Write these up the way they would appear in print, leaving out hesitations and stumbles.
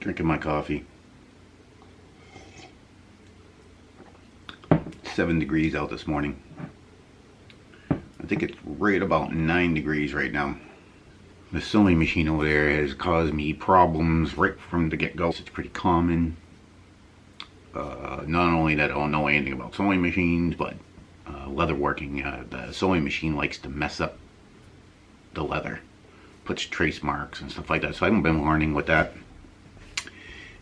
Drinking my coffee. 7 degrees out this morning. I think it's right about 9 degrees right now. The sewing machine over there has caused me problems right from the get-go. It's pretty common. Not only that I don't know anything about sewing machines, but leather working. The sewing machine likes to mess up the leather. Puts trace marks and stuff like that. So I've been learning with that.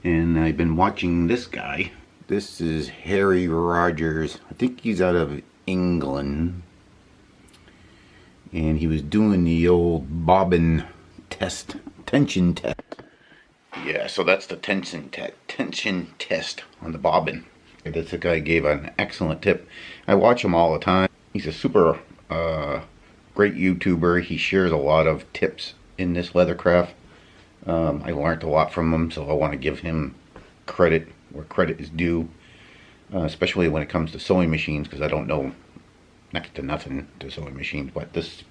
And I've been watching this guy. This is Harry Rogers. I think he's out of England. And he was doing the old bobbin test, tension test. Yeah, so that's the tension test on the bobbin. This guy gave an excellent tip. I watch him all the time. He's a super great YouTuber. He shares a lot of tips in this leathercraft. I learned a lot from him, so I want to give him credit where credit is due, especially when it comes to sewing machines, because I don't know next to nothing to sewing machines. But this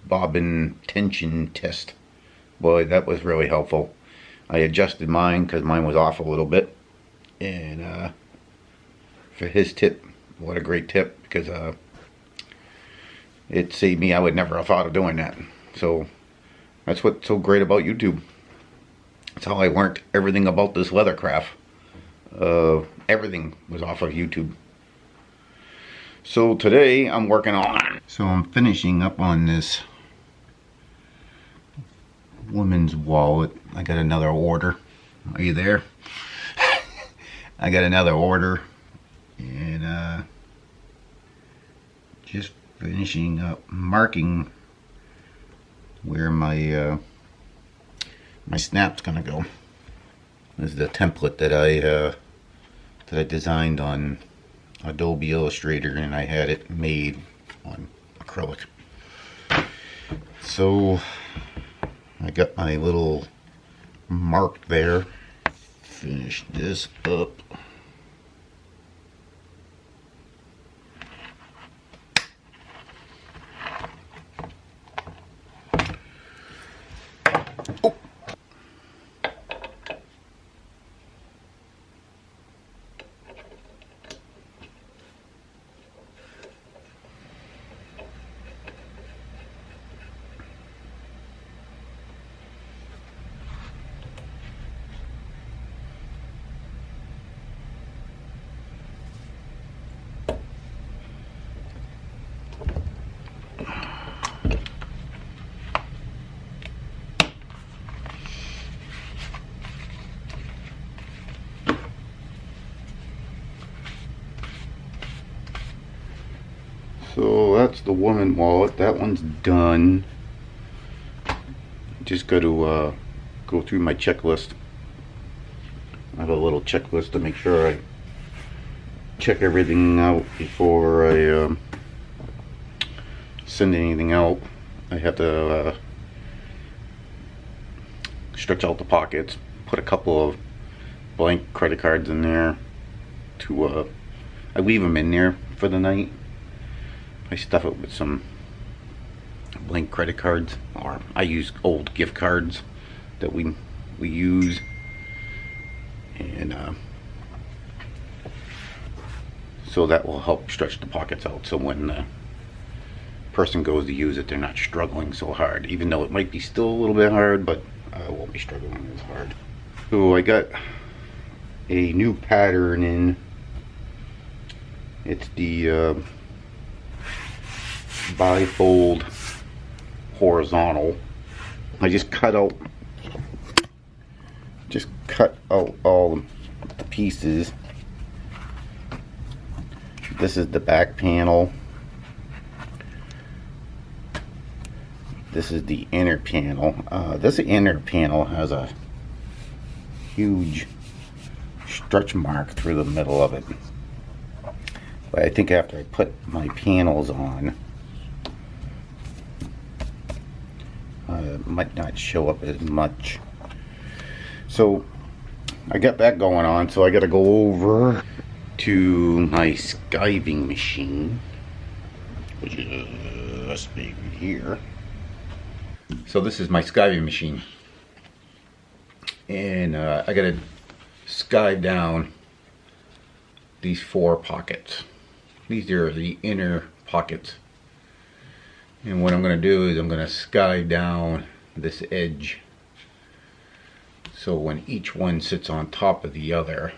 bobbin tension test, boy, that was really helpful. I adjusted mine because mine was off a little bit, and for his tip, what a great tip, because it saved me. I would never have thought of doing that. So that's what's so great about YouTube. That's how I learned everything about this leathercraft. Everything was off of YouTube. So today I'm working on. So I'm finishing up on this woman's wallet. I got another order. Are you there? I got another order, and just finishing up marking where my my snap's gonna go. This is the template that I designed on Adobe Illustrator, and I had it made on acrylic. So I got my little mark there. Finish this up. Oh. So that's the woman wallet. That one's done. Just got to go through my checklist. I have a little checklist to make sure I check everything out before I send anything out. I have to stretch out the pockets, put a couple of blank credit cards in there to I leave them in there for the night. I stuff it with some blank credit cards, or I use old gift cards that we use, and so that will help stretch the pockets out, so when the person goes to use it, they're not struggling so hard, even though it might be still a little bit hard, but I won't be struggling as hard. So I got a new pattern in. It's the Bifold horizontal. I just cut out all the pieces. This is the back panel. This is the inner panel. This inner panel has a huge stretch mark through the middle of it. But I think after I put my panels on, it might not show up as much. So I got that going on, so I got to go over to my skiving machine, which is this baby here. So this is my skiving machine. And I gotta skive down these 4 pockets. These are the inner pockets. And what I'm gonna do is I'm gonna skive down this edge, so when each one sits on top of the other,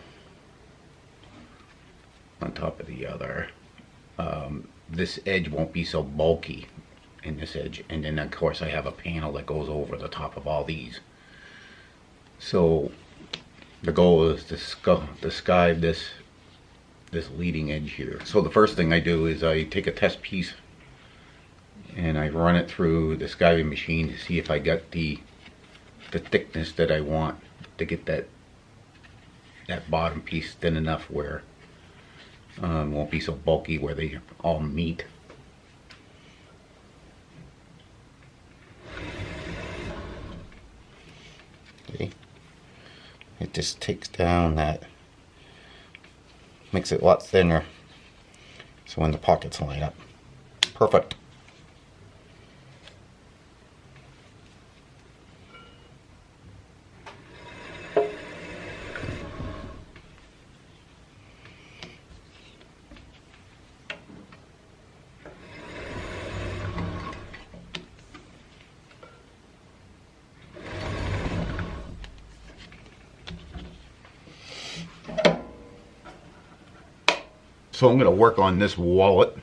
this edge won't be so bulky in this edge. And then of course I have a panel that goes over the top of all these. So the goal is to skive this leading edge here. So the first thing I do is I take a test piece and I run it through the skiving machine to see if I got the thickness that I want to get that bottom piece thin enough where it won't be so bulky where they all meet. Okay. It just takes down that, makes it a lot thinner, so when the pockets line up, perfect. So I'm going to work on this wallet,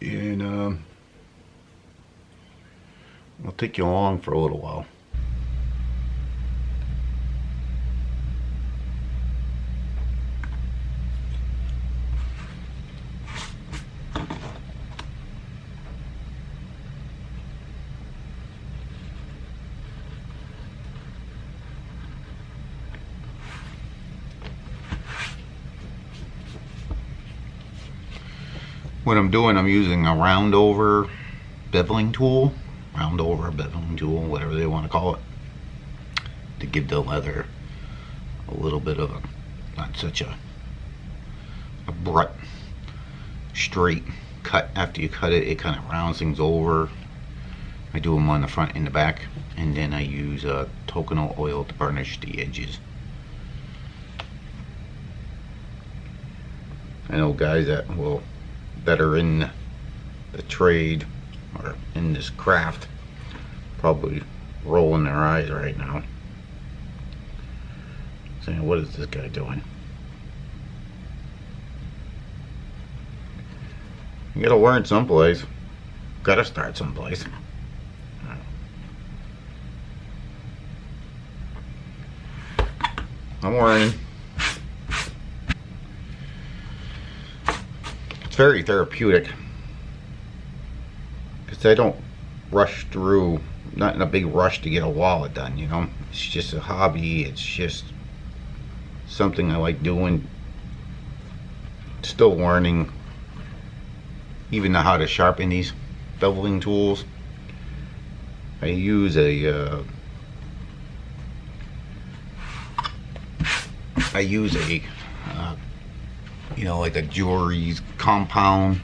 and I'll take you along for a little while. What I'm doing, I'm using a round over beveling tool, whatever they want to call it, to give the leather a little bit of a, not such a abrupt straight cut. After you cut it, it kind of rounds things over. I do them on the front and the back, and then I use coconut oil to burnish the edges. I know guys that are in the trade or in this craft probably rolling their eyes right now, saying, what is this guy doing? You gotta learn someplace. Gotta start someplace. I'm learning. It's very therapeutic because I don't rush through, not in a big rush to get a wallet done, you know. It's just a hobby. It's just something I like doing. Still learning even how to sharpen these beveling tools. I use a you know, like a jewelry's compound,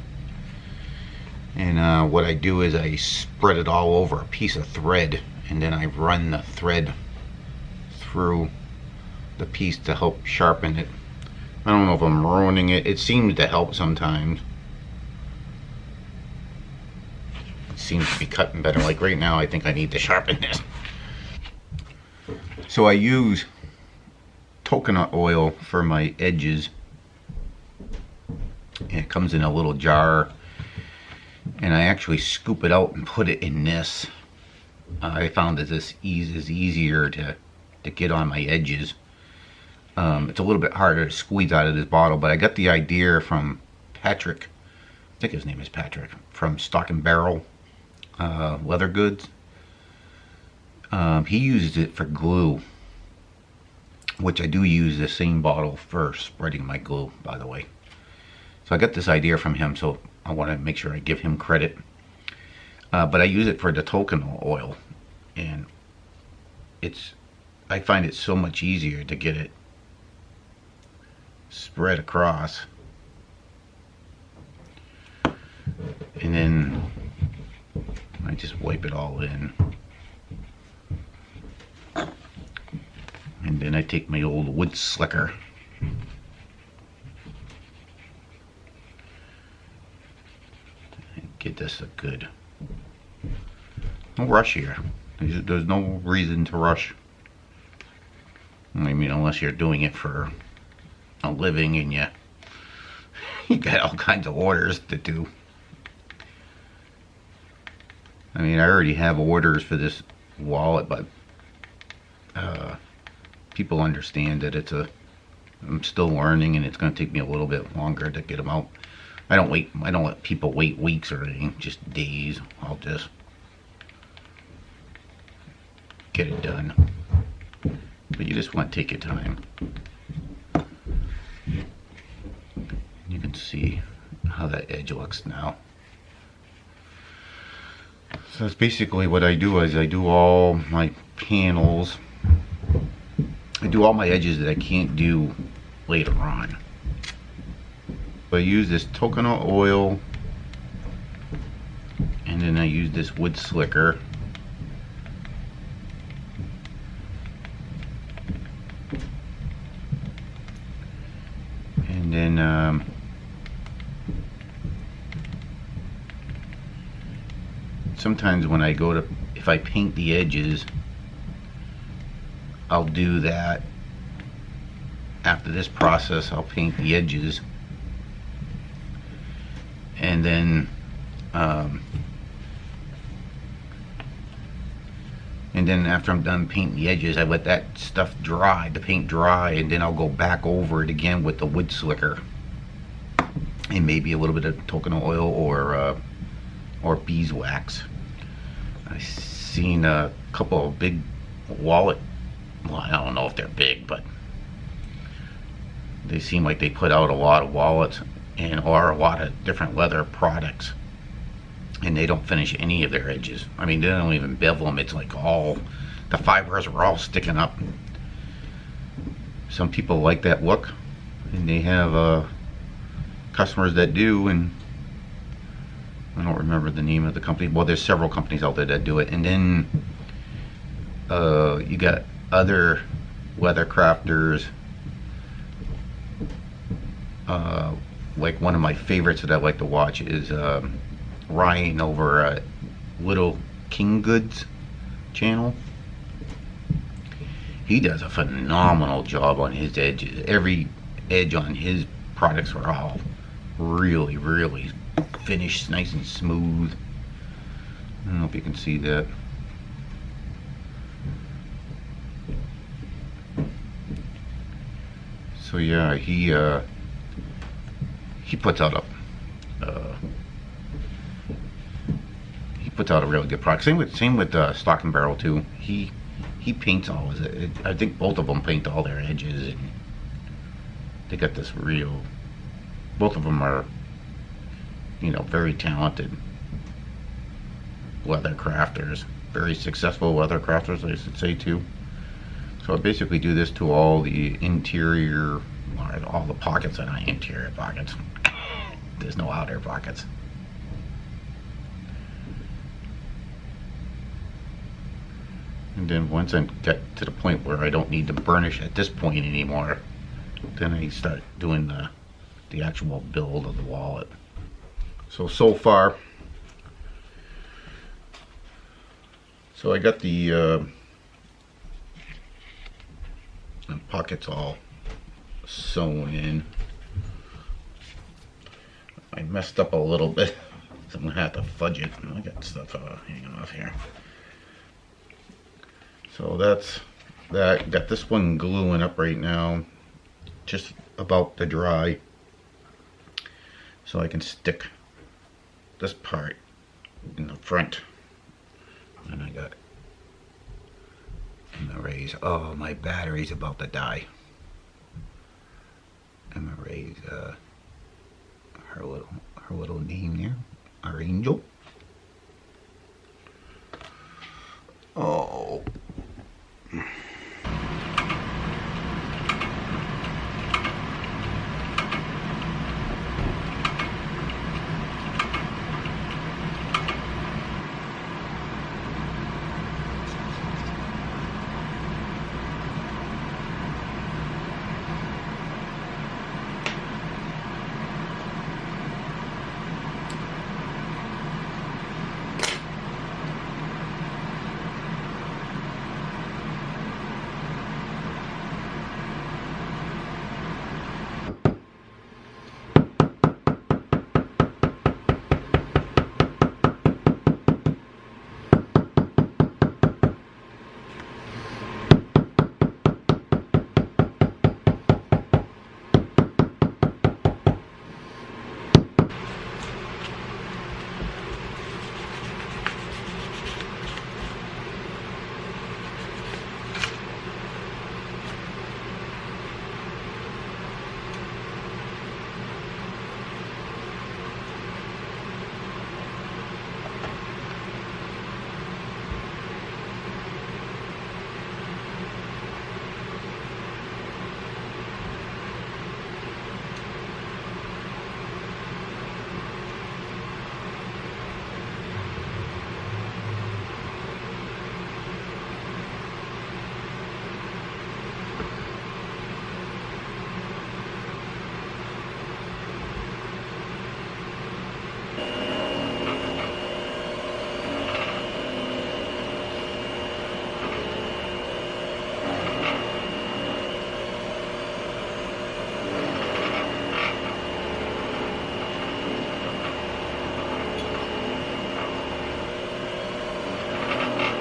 and what I do is I spread it all over a piece of thread, and then I run the thread through the piece to help sharpen it. I don't know if I'm ruining it. It seems to help sometimes. It seems to be cutting better. Like right now, I think I need to sharpen this. So I use coconut oil for my edges. And it comes in a little jar, and I actually scoop it out and put it in this. I found that this is easier to get on my edges. It's a little bit harder to squeeze out of this bottle, but I got the idea from Patrick. I think his name is Patrick, from Stock and Barrel Leather Goods. He uses it for glue, which I do use the same bottle for spreading my glue, by the way. So I got this idea from him, so I want to make sure I give him credit. But I use it for the coconut oil, and I find it so much easier to get it spread across. And then I just wipe it all in. then I take my old wood slicker. And get this a good. No rush here. There's no reason to rush. I mean, unless you're doing it for a living and you got all kinds of orders to do. I mean, I already have orders for this wallet, but people understand that I'm still learning, and it's going to take me a little bit longer to get them out. I don't let people wait weeks or anything, just days. I'll just get it done. But you just want to take your time. You can see how that edge looks now. So that's basically what I do. Is I do all my panels. I do all my edges that I can't do later on. So I use this coconut oil, and then I use this wood slicker. And then sometimes when I if I paint the edges, I'll do that. After this process, I'll paint the edges, and then after I'm done painting the edges, I let that stuff dry, the paint dry, and then I'll go back over it again with the wood slicker, and maybe a little bit of coconut oil or beeswax. I've seen a couple of big wallet. Well, I don't know if they're big, but they seem like they put out a lot of wallets or a lot of different leather products, and they don't finish any of their edges. I mean, they don't even bevel them. It's like all the fibers are all sticking up. Some people like that look, and they have customers that do, and I don't remember the name of the company. Well, there's several companies out there that do it. And then you got other leather crafters. Like one of my favorites that I like to watch is Ryan over at Little King Goods channel. He does a phenomenal job on his edges. Every edge on his products are all really, really finished, nice and smooth. I don't know if you can see that. So yeah, he puts out a really good product. Same with Stock and Barrel too. He paints all his. I think both of them paint all their edges, and they got this real. Both of them are, very talented leather crafters, very successful leather crafters, I should say too. So I basically do this to all the interior, all the pockets, and not interior pockets. There's no outer pockets. And then once I get to the point where I don't need to burnish at this point anymore, then I start doing the actual build of the wallet. So far, I got the pockets all sewn in. I messed up a little bit, so I'm gonna have to fudge it. I got stuff hanging off here. So that's that. Got this one gluing up right now, just about to dry, so I can stick this part in the front. And I got MRA's. Oh, my battery's about to die. MRA's her little name there, our angel. Oh.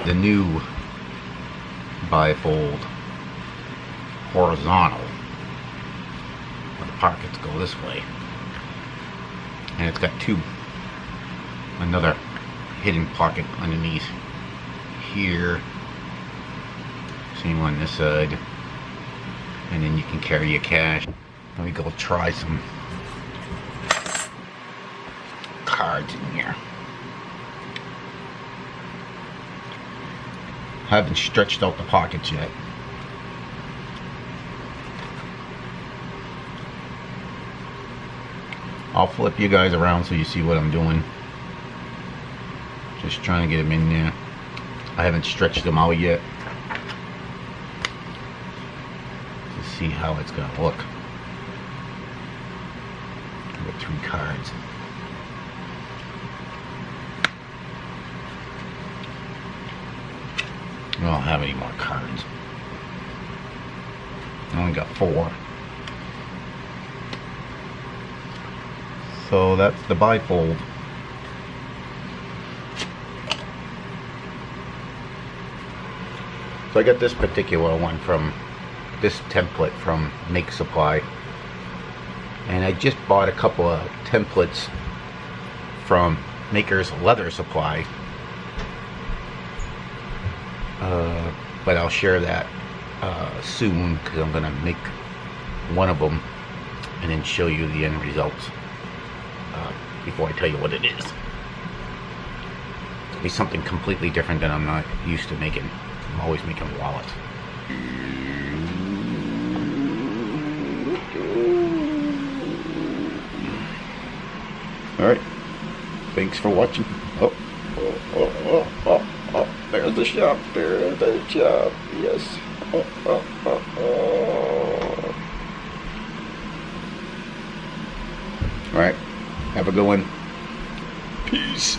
the new Bifold horizontal, where the pockets go this way, and it's got another hidden pocket underneath here, same on this side, and then you can carry your cash. Let me go try some cards in here. Haven't stretched out the pockets yet. I'll flip you guys around so you see what I'm doing. Just trying to get them in there. I haven't stretched them out yet to see how it's gonna look. I've got 3 cards. I don't have any more cards. I only got 4. So that's the Bifold. So I got this particular one from this template from Make Supply, and I just bought a couple of templates from Maker's Leather Supply, but I'll share that soon, because I'm gonna make one of them and then show you the end results before I tell you what it is. It'll be something completely different than I'm not used to making. I'm always making wallets. Alright, thanks for watching. Oh, there's the shop, there's the shop, yes. Alright, have a good one. Peace.